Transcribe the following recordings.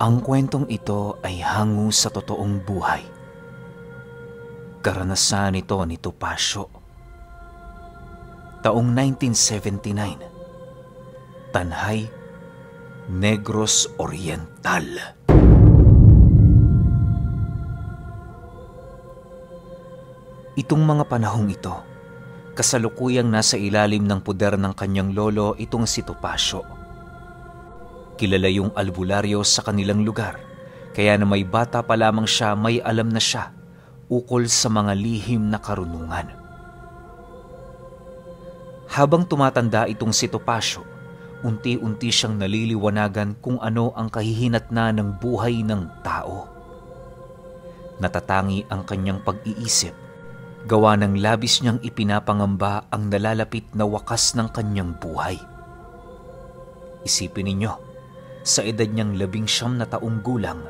Ang kwentong ito ay hango sa totoong buhay. Karanasan ito ni Topacio. Taong 1979, Tanhay, Negros Oriental. Itong mga panahong ito, kasalukuyang nasa ilalim ng puder ng kanyang lolo itong si Topacio. Kilala yung albularyo sa kanilang lugar, kaya na may bata pa lamang siya may alam na siya ukol sa mga lihim na karunungan. Habang tumatanda itong si Topacio, unti-unti siyang naliliwanagan kung ano ang kahihinatnan ng buhay ng tao. Natatangi ang kanyang pag-iisip, gawa ng labis niyang ipinapangamba ang nalalapit na wakas ng kanyang buhay. Isipin ninyo, sa edad niyang 19 na taong gulang,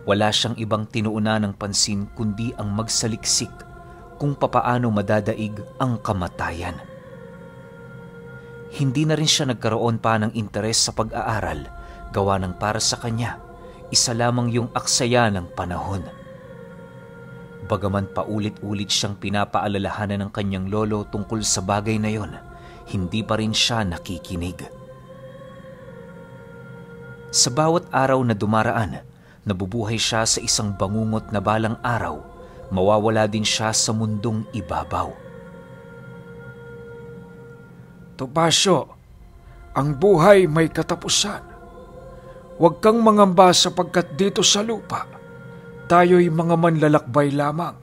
wala siyang ibang tinuunan ng pansin kundi ang magsaliksik kung papaano madadaig ang kamatayan. Hindi na rin siya nagkaroon pa ng interes sa pag-aaral, gawa ng para sa kanya, isa lamang yung aksaya ng panahon. Bagaman paulit-ulit siyang pinapaalalahanan ng kanyang lolo tungkol sa bagay na yon, hindi pa rin siya nakikinig. Sa bawat araw na dumaraan, nabubuhay siya sa isang bangungot na balang araw, mawawala din siya sa mundong ibabaw. Topacio, ang buhay may katapusan. Huwag kang mangamba sapagkat dito sa lupa, tayo'y mga manlalakbay lamang.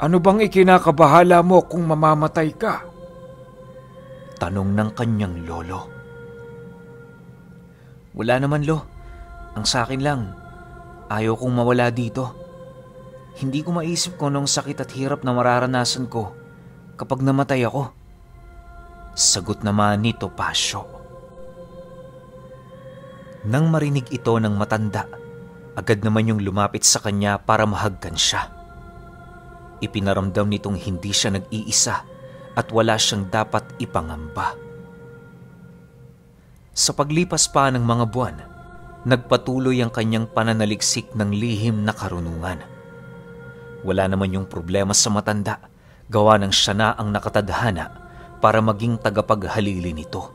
Ano bang ikinakabahala mo kung mamamatay ka? Tanong ng kanyang lolo. Wala naman, Lo. Ang sa akin lang, ayaw kong mawala dito. Hindi ko maisip kung anong sakit at hirap na mararanasan ko kapag namatay ako. Sagot naman ni Topacio. Nang marinig ito ng matanda, agad naman yung lumapit sa kanya para mahagkan siya. Ipinaramdam nitong hindi siya nag-iisa at wala siyang dapat ipangamba. Sa paglipas pa ng mga buwan, nagpatuloy ang kanyang pananaliksik ng lihim na karunungan. Wala naman yung problema sa matanda, gawa ng siya na ang nakatadhana para maging tagapaghalili nito.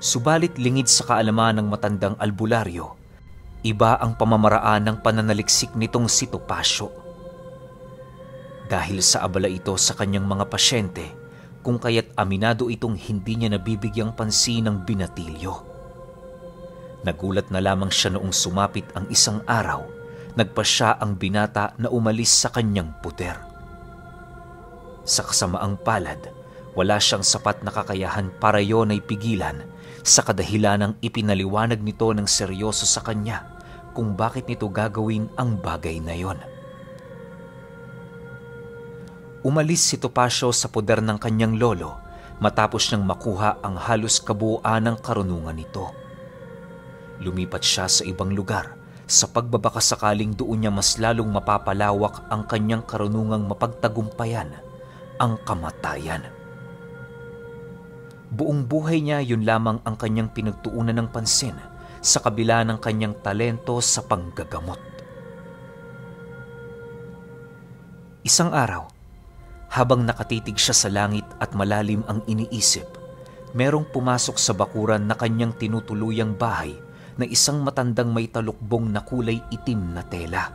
Subalit lingid sa kaalaman ng matandang albularyo, iba ang pamamaraan ng pananaliksik nitong si Topacio. Dahil sa abala ito sa kanyang mga pasyente, kung kaya't aminado itong hindi niya nabibigyang pansin ng binatilyo. Nagulat na lamang siya noong sumapit ang isang araw, nagpasya ang binata na umalis sa kanyang puder. Sa kasamaang palad, wala siyang sapat na kakayahan para yon ay pigilan sa kadahilanang ipinaliwanag nito ng seryoso sa kanya kung bakit nito gagawin ang bagay na yon. Umalis si Topacio sa poder ng kanyang lolo matapos niyang makuha ang halos kabuuan ng karunungan nito. Lumipat siya sa ibang lugar sa pagbabakasakaling doon niya mas lalong mapapalawak ang kanyang karunungang mapagtagumpayan, ang kamatayan. Buong buhay niya yun lamang ang kanyang pinagtuunan ng pansin sa kabila ng kanyang talento sa panggagamot. Isang araw, habang nakatitig siya sa langit at malalim ang iniisip, merong pumasok sa bakuran na kanyang tinutuluyang bahay na isang matandang may talukbong na kulay itim na tela.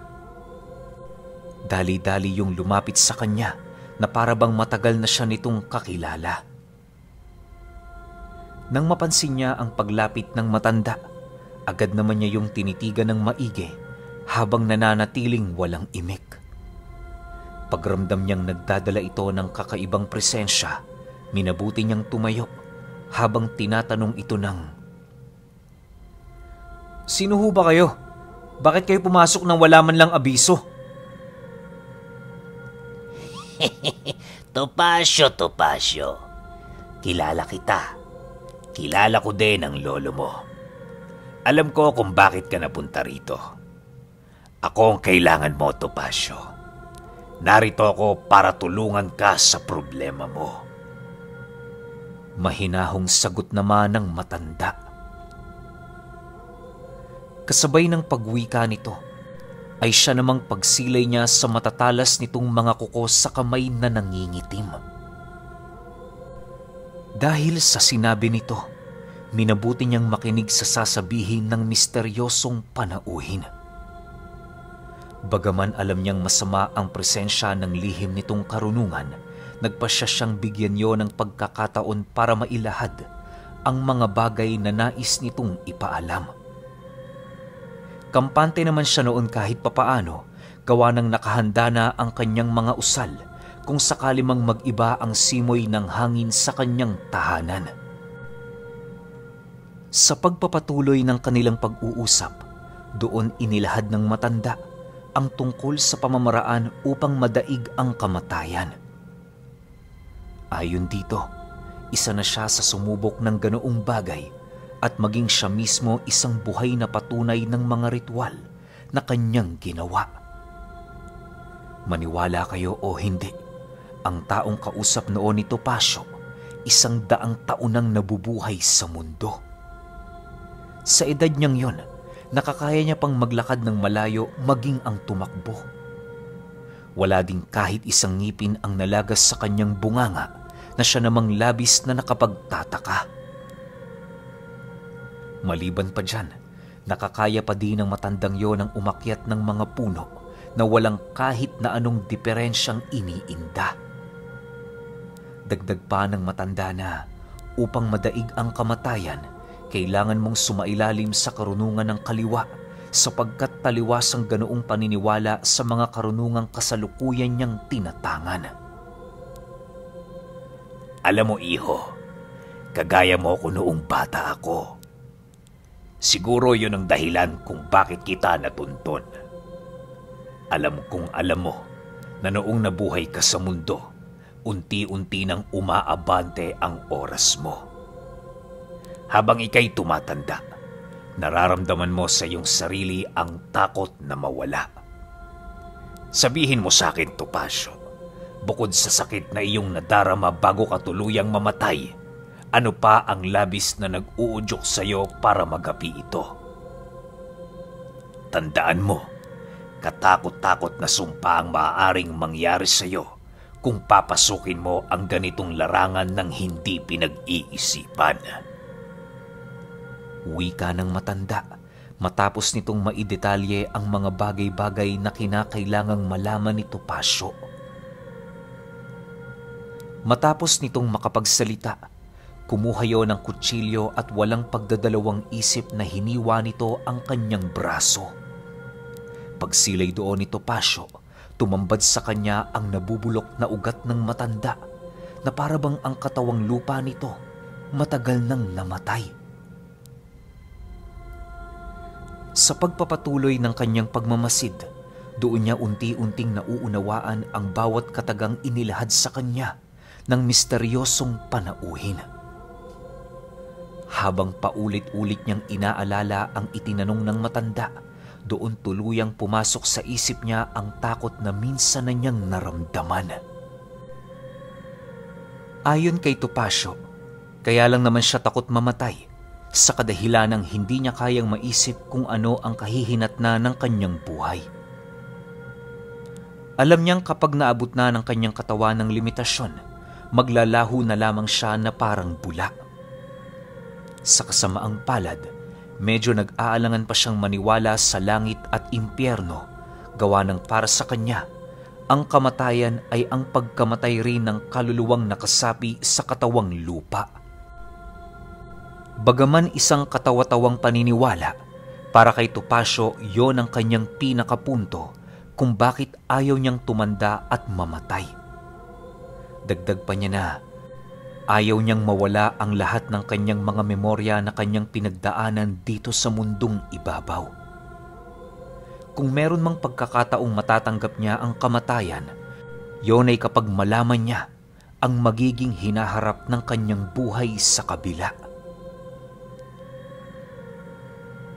Dali-dali yung lumapit sa kanya na parabang matagal na siya nitong kakilala. Nang mapansin niya ang paglapit ng matanda, agad naman niya yung tinitigan ng maigi habang nananatiling walang imik. Pagramdam niyang nagdadala ito ng kakaibang presensya, minabuti niyang tumayo habang tinatanong ito ng, "Sino ho ba kayo? Bakit kayo pumasok nang wala man lang abiso?" Topacio. Kilala kita. Kilala ko din ang lolo mo. Alam ko kung bakit ka napunta rito. Ako ang kailangan mo, Topacio. Narito ako para tulungan ka sa problema mo. Mahinahong sagot naman ng matanda. Kasabay ng pagwika nito, ay siya namang pagsilay niya sa matatalas nitong mga kuko sa kamay na nangingitim. Dahil sa sinabi nito, minabuti niyang makinig sa sasabihin ng misteryosong panauhin. Bagaman alam niyang masama ang presensya ng lihim nitong karunungan, nagpasya siyang bigyan niyo ng pagkakataon para mailahad ang mga bagay na nais nitong ipaalam. Kampante naman siya noon kahit papaano, gawa ng nakahanda na ang kanyang mga usal kung sakali mang mag-iba ang simoy ng hangin sa kanyang tahanan. Sa pagpapatuloy ng kanilang pag-uusap, doon inilahad ng matanda ang tungkol sa pamamaraan upang madaig ang kamatayan. Ayon dito, isa na siya sa sumubok ng ganoong bagay at maging siya mismo isang buhay na patunay ng mga ritual na kanyang ginawa. Maniwala kayo o hindi, ang taong kausap noon ni Topacio, 100 taon nang nabubuhay sa mundo. Sa edad niyang yon, nakakaya niya pang maglakad ng malayo maging ang tumakbo. Wala ding kahit isang ngipin ang nalagas sa kanyang bunganga na siya namang labis na nakapagtataka. Maliban pa dyan, nakakaya pa din ng matandang yon ang umakyat ng mga puno na walang kahit na anong diferensyang iniinda. Dagdag pa ng matanda na upang madaig ang kamatayan, kailangan mong sumailalim sa karunungan ng kaliwa sapagkat taliwas ang ganoong paniniwala sa mga karunungang kasalukuyan niyang tinatangan. Alam mo, iho, kagaya mo ko noong bata ako. Siguro yun ang dahilan kung bakit kita natuntun. Alam kong alam mo na noong nabuhay ka sa mundo, unti-unti nang umaabante ang oras mo. Habang ika'y tumatanda, nararamdaman mo sa iyong sarili ang takot na mawala. Sabihin mo sa akin, Topacio, bukod sa sakit na iyong nadarama bago ka tuluyang mamatay, ano pa ang labis na nag-uudyok sa iyo para magapi ito? Tandaan mo, katakot-takot na sumpa ang maaaring mangyari sa iyo kung papasukin mo ang ganitong larangan ng hindi pinag-iisipan. Wika ng matanda, matapos nitong maidetalye ang mga bagay-bagay na kinakailangang malaman ni Topacio. Matapos nitong makapagsalita, kumuha yon ng kutsilyo at walang pagdadalawang isip na hiniwa nito ang kanyang braso. Pagsilay doon ni Topacio, tumambad sa kanya ang nabubulok na ugat ng matanda na parabang ang katawang lupa nito matagal nang namatay. Sa pagpapatuloy ng kanyang pagmamasid, doon niya unti-unting nauunawaan ang bawat katagang inilahad sa kanya ng misteryosong panauhin. Habang paulit-ulit niyang inaalala ang itinanong ng matanda, doon tuluyang pumasok sa isip niya ang takot na minsan na niyang naramdaman. Ayon kay Topacio, kaya lang naman siya takot mamatay sa kadahilanang hindi niya kayang maisip kung ano ang kahihinatnan ng kanyang buhay. Alam niyang kapag naabot na ng kanyang katawan ng limitasyon, maglalaho na lamang siya na parang bula. Sa kasamaang palad, medyo nag-aalangan pa siyang maniwala sa langit at impyerno, gawa ng para sa kanya, ang kamatayan ay ang pagkamatay rin ng kaluluwang nakasapi sa katawang lupa. Bagaman isang katawa-tawang paniniwala, para kay Topacio yon ang kanyang pinakapunto kung bakit ayaw niyang tumanda at mamatay. Dagdag pa niya na, ayaw niyang mawala ang lahat ng kanyang mga memorya na kanyang pinagdaanan dito sa mundong ibabaw. Kung meron mang pagkakataong matatanggap niya ang kamatayan, yon ay kapag malaman niya ang magiging hinaharap ng kanyang buhay sa kabila.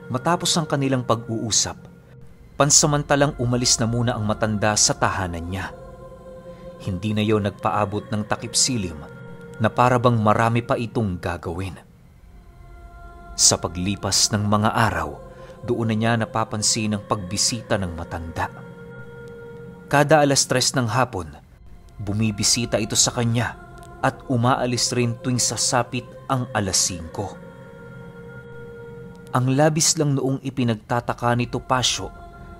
Matapos ang kanilang pag-uusap, pansamantalang umalis na muna ang matanda sa tahanan niya. Hindi na yon nagpaabot ng takip silim na parabang marami pa itong gagawin. Sa paglipas ng mga araw, doon na niya napapansin ang pagbisita ng matanda. Kada 3:00 ng hapon, bumibisita ito sa kanya at umaalis rin tuwing sasapit ang 5:00. Ang labis lang noong ipinagtataka ni Topacio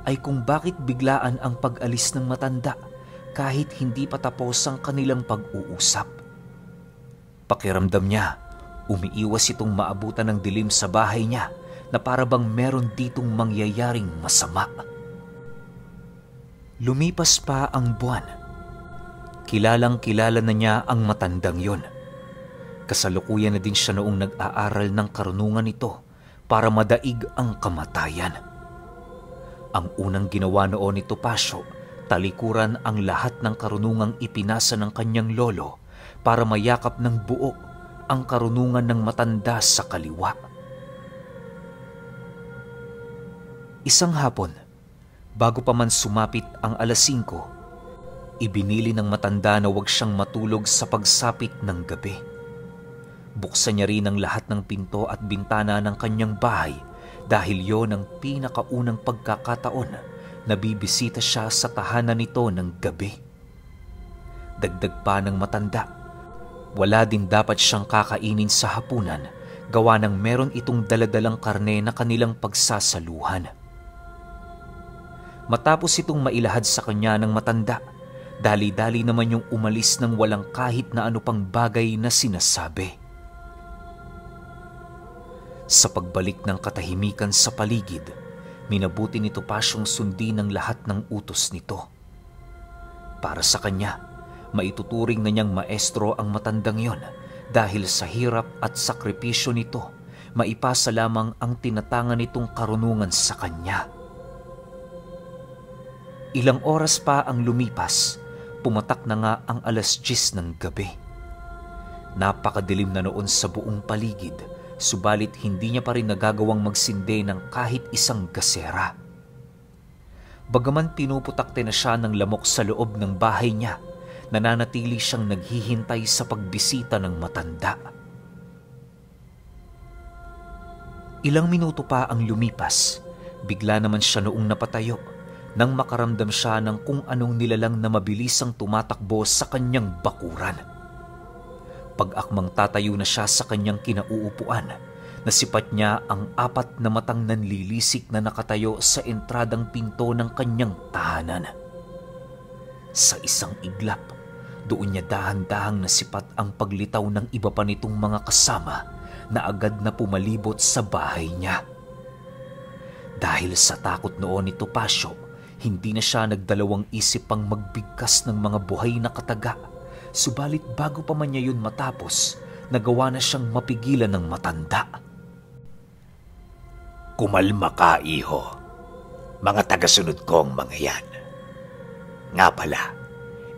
ay kung bakit biglaan ang pag-alis ng matanda kahit hindi pa tapos ang kanilang pag-uusap. Pakiramdam niya, umiiwas itong maabutan ng dilim sa bahay niya na para bang meron ditong mangyayaring masama. Lumipas pa ang buwan. Kilalang-kilala na niya ang matandang yon. Kasalukuyan na din siya noong nag-aaral ng karunungan nito para madaig ang kamatayan. Ang unang ginawa noon ni Topacio, talikuran ang lahat ng karunungang ipinasa ng kanyang lolo para mayakap ng buo ang karunungan ng matanda sa kaliwa. Isang hapon, bago pa man sumapit ang 5:00, ibinili ng matanda na huwag siyang matulog sa pagsapit ng gabi. Buksan niya rin ang lahat ng pinto at bintana ng kanyang bahay dahil yon ang pinakaunang pagkakataon na bibisita siya sa tahanan nito ng gabi. Dagdag pa ng matanda, wala din dapat siyang kakainin sa hapunan gawa ng meron itong daladalang karne na kanilang pagsasaluhan. Matapos itong mailahad sa kanya ng matanda, dali-dali naman yung umalis ng walang kahit na ano pang bagay na sinasabi. Sa pagbalik ng katahimikan sa paligid, minabuti ni Topaciong sundin ang lahat ng utos nito. Para sa kanya, maituturing na niyang maestro ang matandang yon dahil sa hirap at sakripisyo nito, maipasa lamang ang tinatangan nitong karunungan sa kanya. Ilang oras pa ang lumipas, pumatak na nga ang 10:00 ng gabi. Napakadilim na noon sa buong paligid, subalit hindi niya pa rin nagagawang magsindi ng kahit isang gasera. Bagaman pinuputakte na siya ng lamok sa loob ng bahay niya, nananatili siyang naghihintay sa pagbisita ng matanda. Ilang minuto pa ang lumipas, bigla naman siya noong napatayo nang makaramdam siya ng kung anong nilalang na mabilisang tumatakbo sa kanyang bakuran. Pag-akmang tatayo na siya sa kanyang kinauupuan, nasipat niya ang 4 na matang nanlilisik na nakatayo sa entradang pinto ng kanyang tahanan. Sa isang iglap, doon niya dahan-dahang nasipat ang paglitaw ng iba pa nitong mga kasama na agad na pumalibot sa bahay niya. Dahil sa takot noon ni Topacio, hindi na siya nagdalawang isip pang magbigkas ng mga buhay na kataga. Subalit bago pa man niya yun matapos, nagawa na siyang mapigilan ng matanda. Kumalma ka, iho. Mga tagasunod kong mga yan. Nga pala,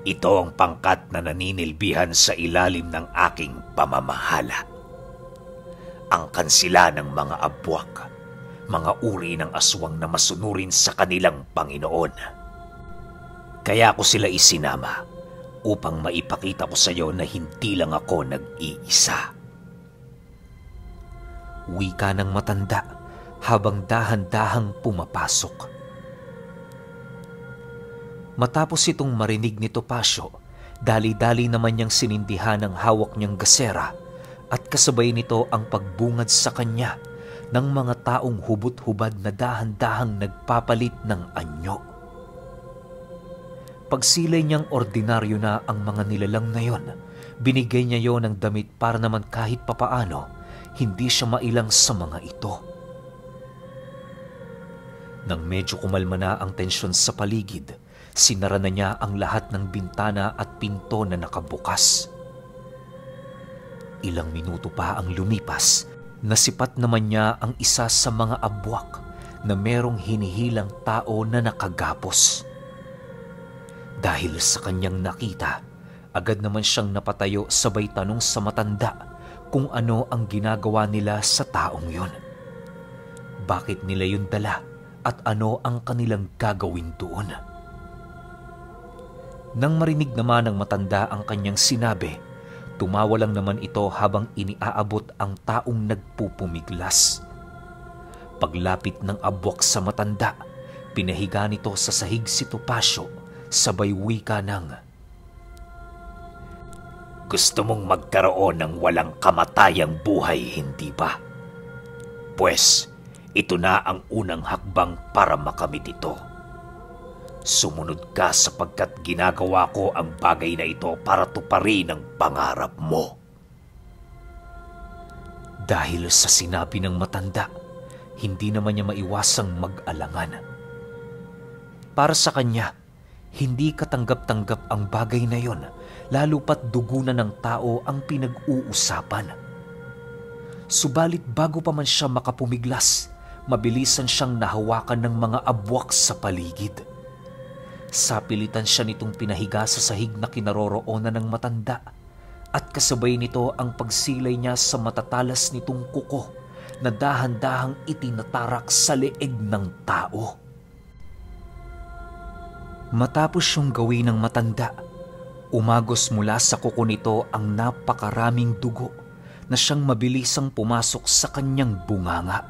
ito ang pangkat na naninilbihan sa ilalim ng aking pamamahala. Ang kansila ng mga abwak, mga uri ng aswang na masunurin sa kanilang Panginoon. Kaya ko sila isinama upang maipakita ko sa iyo na hindi lang ako nag-iisa. Wika ng matanda habang dahan-dahang pumapasok. Matapos itong marinig ni Topacio, dali-dali naman niyang sinindihan ang hawak niyang gasera at kasabay nito ang pagbungad sa kanya ng mga taong hubot-hubad na dahan-dahang nagpapalit ng anyo. Pagsilay niyang ordinaryo na ang mga nilalang na yon, binigay niya yon ng damit para naman kahit papaano hindi siya mailang sa mga ito. Nang medyo kumalma na ang tensyon sa paligid, sinara na niya ang lahat ng bintana at pinto na nakabukas. Ilang minuto pa ang lumipas, nasipat naman niya ang isa sa mga abwak na merong hinihilang tao na nakagapos. Dahil sa kanyang nakita, agad naman siyang napatayo sabay tanong sa matanda kung ano ang ginagawa nila sa taong yon. Bakit nila yun dala at ano ang kanilang gagawin doon? Nang marinig naman ng matanda ang kanyang sinabi, tumawa lang naman ito habang iniaabot ang taong nagpupumiglas. Paglapit ng abwak sa matanda, pinahiga nito sa sahig si Topacio, sabay wika ng, "Gusto mong magkaroon ng walang kamatayang buhay, hindi ba? Pwes, ito na ang unang hakbang para makamit ito. Sumunod ka sapagkat ginagawa ko ang bagay na ito para tuparin ang pangarap mo." Dahil sa sinabi ng matanda, hindi naman niya maiwasang mag-alangan. Para sa kanya, hindi katanggap-tanggap ang bagay na yon, lalo pat dugo na ng tao ang pinag-uusapan. Subalit bago pa man siya makapumiglas, mabilisan siyang nahawakan ng mga abwak sa paligid. Sapilitan siya nitong pinahiga sa sahig na kinaroroonan ng matanda, at kasabay nito ang pagsilay niya sa matatalas nitong kuko na dahan-dahang itinatarak sa leeg ng tao. Matapos yung gawin ng matanda, umagos mula sa kuko nito ang napakaraming dugo na siyang mabilisang pumasok sa kanyang bunganga.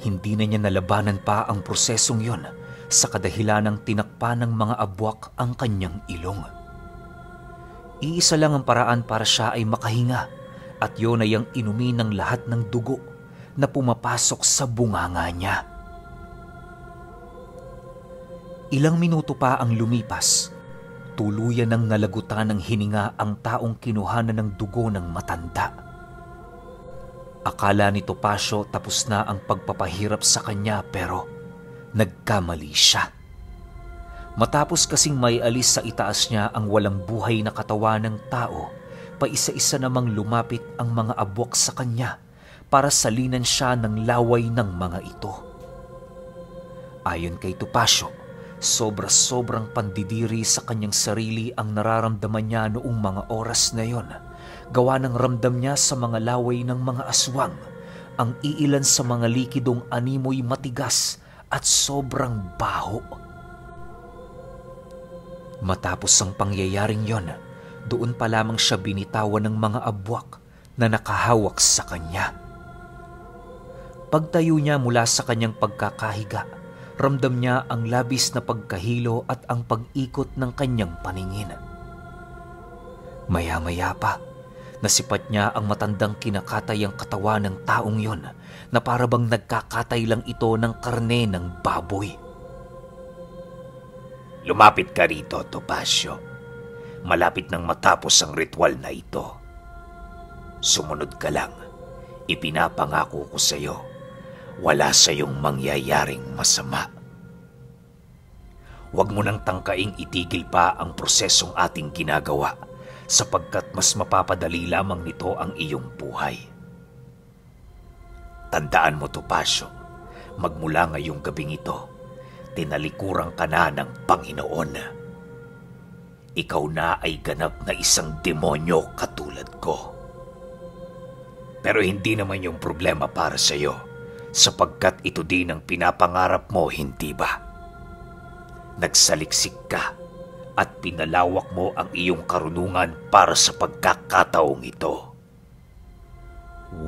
Hindi na niya nalabanan pa ang prosesong yon sa kadahilan ng tinakpan ng mga abwak ang kanyang ilong. Iisa lang ang paraan para siya ay makahinga, at yun ay ang inumin ng lahat ng dugo na pumapasok sa bunganga niya. Ilang minuto pa ang lumipas, tuluyan ng nalagutan ng hininga ang taong kinuhanan ng dugo ng matanda. Akala ni Topacio tapos na ang pagpapahirap sa kanya, pero nagkamali siya. Matapos kasing may alis sa itaas niya ang walang buhay na katawan ng tao, paisa-isa namang lumapit ang mga abwak sa kanya para salinan siya ng laway ng mga ito. Ayon kay Topacio, sobra-sobrang pandidiri sa kanyang sarili ang nararamdaman niya noong mga oras na yon, gawa ng ramdam niya sa mga laway ng mga aswang, ang iilan sa mga likidong animoy matigas at sobrang baho. Matapos ang pangyayaring yon, doon pa lamang siya binitawan ng mga abwak na nakahawak sa kanya. Pagtayo niya mula sa kanyang pagkakahiga, ramdam niya ang labis na pagkahilo at ang pag-ikot ng kanyang paningin. Maya-maya pa, nasipat niya ang matandang kinakatay ang katawan ng taong yon na parabang nagkakatay lang ito ng karne ng baboy. "Lumapit ka rito, Topacio. Malapit nang matapos ang ritual na ito. Sumunod ka lang. Ipinapangako ko sa iyo, wala sa iyong mangyayaring masama. Huwag mo nang tangkaing itigil pa ang prosesong ating ginagawa, sapagkat mas mapapadali lamang nito ang iyong buhay. Tandaan mo, Topacio, magmula ngayong gabing ito, tinalikuran ka na ng Panginoon. Ikaw na ay ganap na isang demonyo katulad ko. Pero hindi naman yung problema para sa iyo, sapagkat ito din ang pinapangarap mo, hindi ba? Nagsaliksik ka at pinalawak mo ang iyong karunungan para sa pagkakataong ito."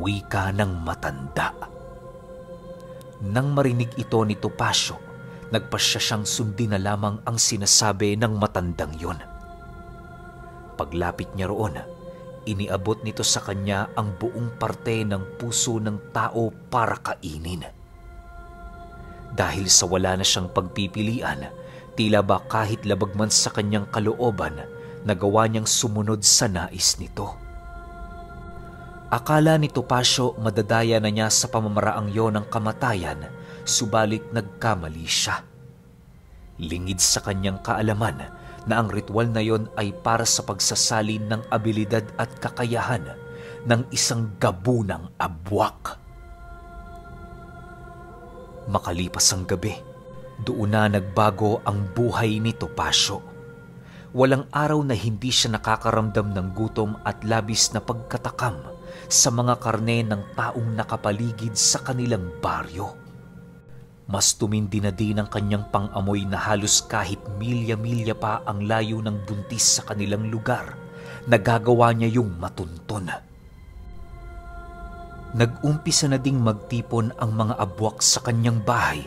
Wika ng matanda. Nang marinig ito ni Topacio, nagpasya siyang sundin na lamang ang sinasabi ng matandang yon. Paglapit niya roon, iniabot nito sa kanya ang buong parte ng puso ng tao para kainin. Dahil sa wala na siyang pagpipilian, tila ba kahit labag man sa kanyang kalooban, nagawa niyang sumunod sa nais nito. Akala ni Topacio madadaya na niya sa pamamaraang yon ng kamatayan, subalit nagkamali siya. Lingid sa kanyang kaalaman na ang ritual na yon ay para sa pagsasalin ng abilidad at kakayahan ng isang gabunang abwak. Makalipas ang gabi, doon na nagbago ang buhay ni Topacio. Walang araw na hindi siya nakakaramdam ng gutom at labis na pagkatakam sa mga karne ng taong nakapaligid sa kanilang baryo. Mas tumindi na din ang kanyang pang-amoy na halos kahit milya-milya pa ang layo ng buntis sa kanilang lugar, nagagawa niya yung matunton. Nag-umpisa na ding magtipon ang mga abwak sa kanyang bahay,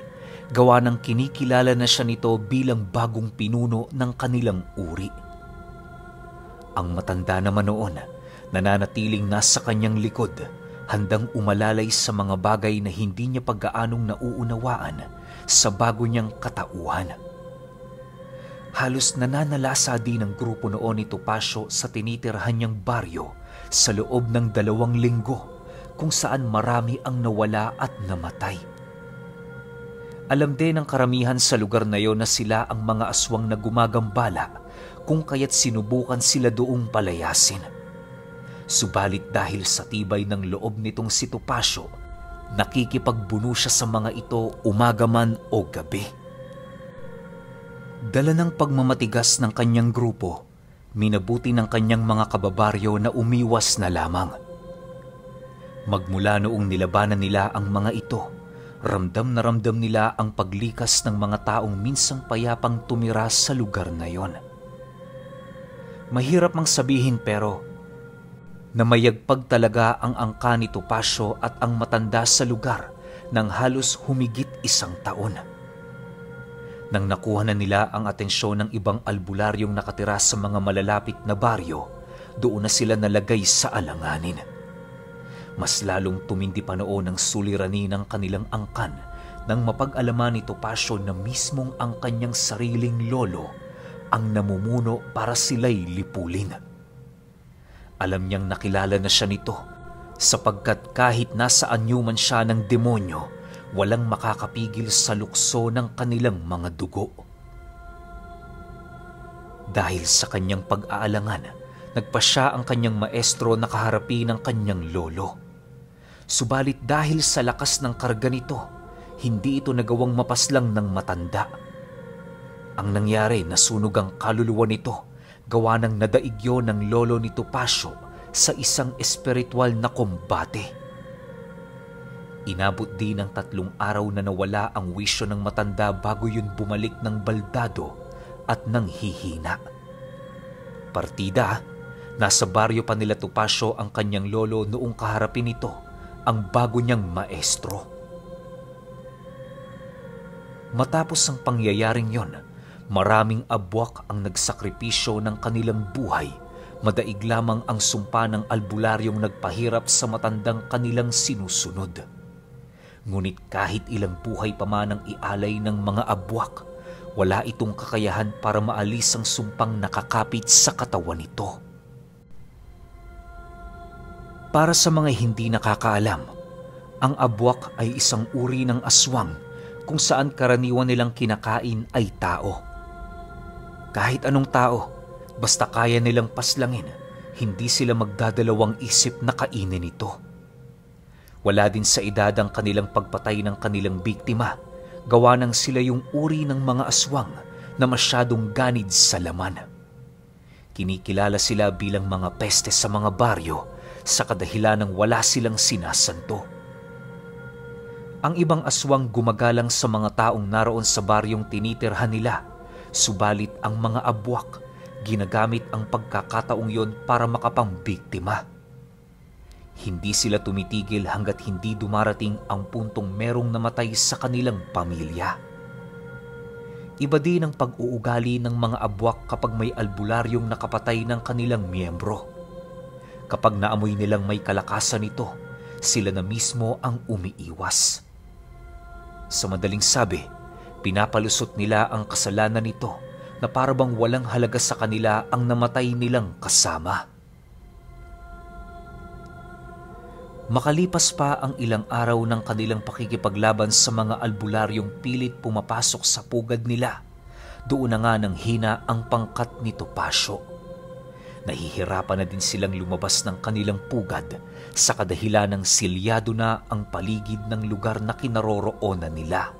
gawa ng kinikilala na siya nito bilang bagong pinuno ng kanilang uri. Ang matanda naman noon, nananatiling nasa kanyang likod, handang umalalay sa mga bagay na hindi niya paggaanong nauunawaan sa bago niyang katauhan. Halos nananalasa din ang grupo noon ni Topacio sa tinitirhan niyang baryo sa loob ng 2 linggo, kung saan marami ang nawala at namatay. Alam din ng karamihan sa lugar na yon na sila ang mga aswang na gumagambala, kung kaya't sinubukan sila doong palayasin. Subalit dahil sa tibay ng loob nitong si Topacio, nakikipagbuno siya sa mga ito umaga man o gabi. Dala ng pagmamatigas ng kanyang grupo, minabuti ng kanyang mga kababaryo na umiwas na lamang. Magmula noong nilabanan nila ang mga ito, ramdam na ramdam nila ang paglikas ng mga taong minsang payapang tumira sa lugar na yon. Mahirap mang sabihin pero namayagpag talaga ang angka ni Topacio at ang matanda sa lugar ng halos humigit 1 taon. Nang nakuha na nila ang atensyon ng ibang albularyong nakatira sa mga malalapit na baryo, doon na sila nalagay sa alanganin. Mas lalong tumindi pa noon ang suliranin ng kanilang angkan nang mapag-alaman ni Topacio na mismong ang kanyang sariling lolo ang namumuno para sila'y lipulin. Alam niyang nakilala na siya nito sapagkat kahit nasa anyo man siya ng demonyo, walang makakapigil sa lukso ng kanilang mga dugo. Dahil sa kanyang pag-aalangan, nagpasya ang kanyang maestro na kaharapin ng kanyang lolo. Subalit dahil sa lakas ng karga nito, hindi ito nagawang mapaslang ng matanda. Ang nangyari, nasunog ang kaluluwa nito, gawa ng nadaigyo ng lolo ni Topacio sa isang espiritual na kombate. Inabot din ng 3 araw na nawala ang wisyo ng matanda bago yun bumalik ng baldado at nang hihina. Partida, nasa baryo pa nila Topacio ang kanyang lolo noong kaharapin nito ang bago niyang maestro. Matapos ang pangyayaring yon, maraming abwak ang nagsakripisyo ng kanilang buhay, madaig lamang ang sumpa ng albularyong nagpahirap sa matandang kanilang sinusunod. Ngunit kahit ilang buhay pa man ang ialay ng mga abwak, wala itong kakayahan para maalis ang sumpang nakakapit sa katawan nito. Para sa mga hindi nakakaalam, ang abwak ay isang uri ng aswang kung saan karaniwan nilang kinakain ay tao. Kahit anong tao, basta kaya nilang paslangin, hindi sila magdadalawang isip na kainin ito. Wala din sa edad ang kanilang pagpatay ng kanilang biktima, gawa ng sila yung uri ng mga aswang na masyadong ganid sa laman. Kinikilala sila bilang mga peste sa mga baryo sa kadahilan ng wala silang sinasanto. Ang ibang aswang gumagalang sa mga taong naroon sa baryong tinitirhan nila, subalit ang mga abwak ginagamit ang pagkakataong yon para makapambiktima. Hindi sila tumitigil hanggat hindi dumarating ang puntong merong namatay sa kanilang pamilya. Iba din ang pag-uugali ng mga abwak kapag may albularyong nakapatay ng kanilang miyembro. Kapag naamoy nilang may kalakasan nito, sila na mismo ang umiiwas. Sa madaling sabi, pinapalusot nila ang kasalanan nito na parabang walang halaga sa kanila ang namatay nilang kasama. Makalipas pa ang ilang araw ng kanilang pakikipaglaban sa mga albularyong pilit pumapasok sa pugad nila, doon na nga nang hina ang pangkat ni Topacio. Nahihirapan na din silang lumabas ng kanilang pugad sa kadahilan ng silyado na ang paligid ng lugar na kinaroroonan nila.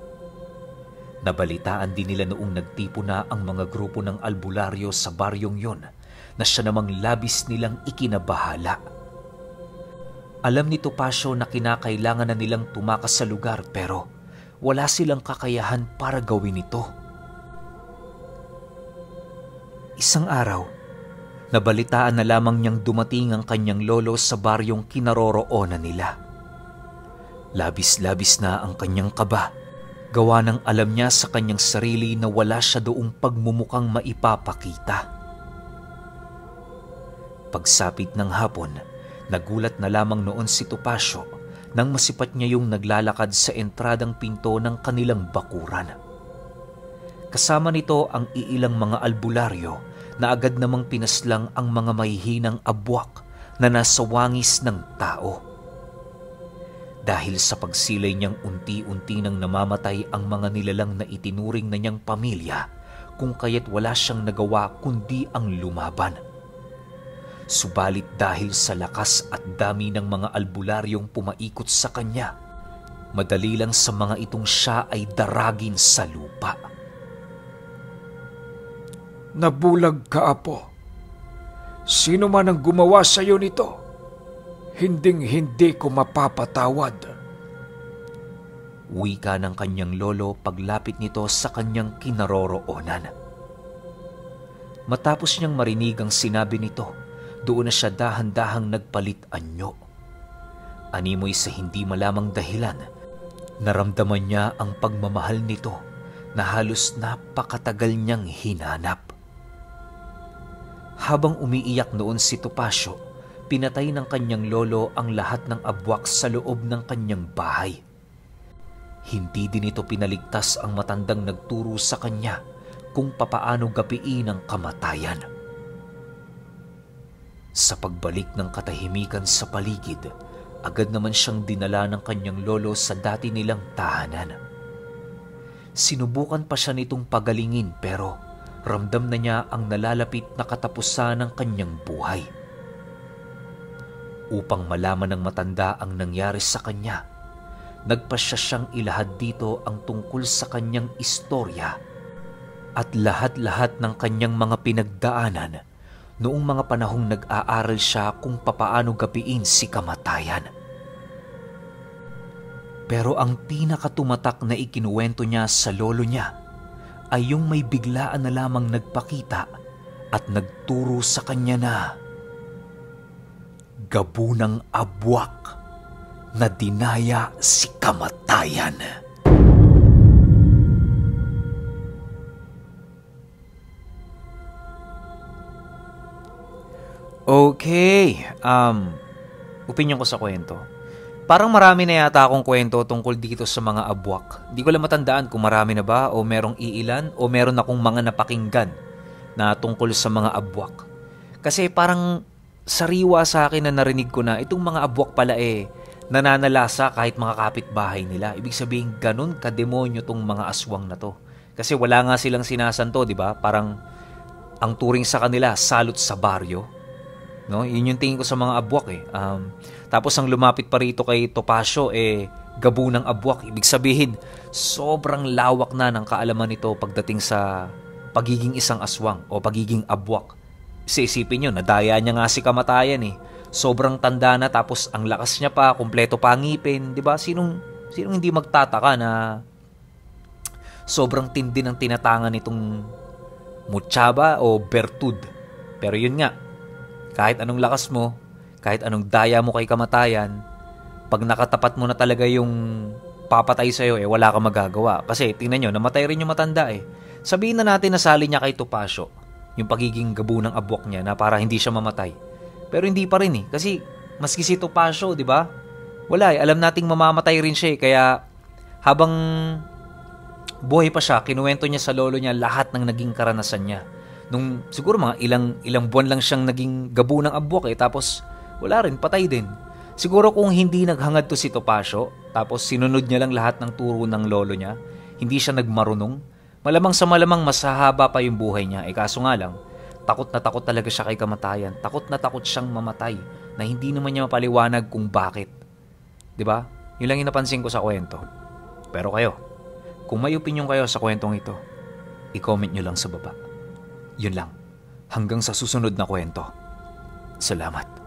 Nabalitaan din nila noong nagtipo na ang mga grupo ng albularyo sa baryong yon na siya namang labis nilang ikinabahala. Alam ni Topacio na kinakailangan na nilang tumakas sa lugar pero wala silang kakayahan para gawin ito. Isang araw, nabalitaan na lamang niyang dumating ang kanyang lolo sa baryong kinaroroonan nila. Labis-labis na ang kanyang kaba. Gawa ng alam niya sa kanyang sarili na wala siya doong pagmumukhang maipapakita. Pagsapit ng hapon, nagulat na lamang noon si Topacio nang masipat niya yung naglalakad sa entradang pinto ng kanilang bakuran. Kasama nito ang iilang mga albularyo na agad namang pinaslang ang mga mahihinang abwak na nasa wangis ng tao. Dahil sa pagsilay niyang unti-unti nang namamatay ang mga nilalang na itinuring na niyang pamilya, kung kaya't wala siyang nagawa kundi ang lumaban. Subalit dahil sa lakas at dami ng mga albularyong pumaikot sa kanya, madali lang sa mga itong siya ay daragin sa lupa. Nabulag ka, Apo. Sino man ang gumawa sa iyo nito, hinding-hindi ko mapapatawad. Wika ng kanyang lolo paglapit nito sa kanyang kinaroroonan. Matapos niyang marinig ang sinabi nito, doon na siya dahan-dahang nagpalit anyo. Animoy sa hindi malamang dahilan, naramdaman niya ang pagmamahal nito na halos napakatagal niyang hinanap. Habang umiiyak noon si Topacio, pinatay ng kanyang lolo ang lahat ng abwak sa loob ng kanyang bahay. Hindi din ito pinaligtas ang matandang nagturo sa kanya kung papaano gapiin ang kamatayan. Sa pagbalik ng katahimikan sa paligid, agad naman siyang dinala ng kanyang lolo sa dati nilang tahanan. Sinubukan pa siya nitong pagalingin pero ramdam na niya ang nalalapit na katapusan ng kanyang buhay. Upang malaman ng matanda ang nangyari sa kanya, nagpasya siyang ilahad dito ang tungkol sa kanyang istorya at lahat-lahat ng kanyang mga pinagdaanan noong mga panahong nag-aaral siya kung papaano gapiin si kamatayan. Pero ang pinakatumatak na ikinuwento niya sa lolo niya ay yung may biglaan na lamang nagpakita at nagturo sa kanya na gabunang abwak na dinaya si kamatayan. Okay, opinion ko sa kwento. Parang marami na yata akong kwento tungkol dito sa mga abwak. Di ko lang matandaan kung marami na ba o merong iilan o meron akong mga napakinggan na tungkol sa mga abwak. Kasi parang sariwa sa akin na narinig ko na itong mga abwak pala nananalasa kahit mga kapitbahay nila. Ibig sabihin ganun kademonyo tong mga aswang na to. Kasi wala nga silang sinasanto, di ba? Parang ang turing sa kanila salot sa baryo. No, yun yung tingin ko sa mga abwak tapos ang lumapit pa rito kay Topacio gabunang abwak. Ibig sabihin, sobrang lawak na ng kaalaman nito pagdating sa pagiging isang aswang o pagiging abwak. Isipin nyo, nadaya niya nga si kamatayan Sobrang tanda na tapos ang lakas niya pa, kumpleto pa ang ngipin, di ba? Sinong hindi magtataka na sobrang tindi ng tinatangan nitong Mutsaba o Bertud. Pero yun nga, kahit anong lakas mo, kahit anong daya mo kay kamatayan, pag nakatapat mo na talaga yung papatay sa'yo, wala kang magagawa. Kasi tingnan nyo, namatay rin yung matanda Sabihin na natin na sali niya kay Topacio, yung pagiging gabunang abwak niya na para hindi siya mamatay. Pero hindi pa rin kasi maski si Topacio, di ba? Wala alam nating mamamatay rin siya Kaya habang buhay pa siya, kinuwento niya sa lolo niya lahat ng naging karanasan niya. Nung siguro mga ilang buwan lang siyang naging gabunang abwak tapos wala rin, patay din. Siguro kung hindi naghangad to si Topacio, tapos sinunod niya lang lahat ng turo ng lolo niya, hindi siya nagmarunong, malamang sa malamang masahaba pa yung buhay niya. Kaso nga lang, takot na takot talaga siya kay kamatayan. Takot na takot siyang mamatay na hindi naman niya mapaliwanag kung bakit. Diba? Yun lang yung napansin ko sa kwento. Pero kayo, kung may opinion kayo sa kwentong ito, i-comment nyo lang sa baba. Yun lang. Hanggang sa susunod na kwento. Salamat.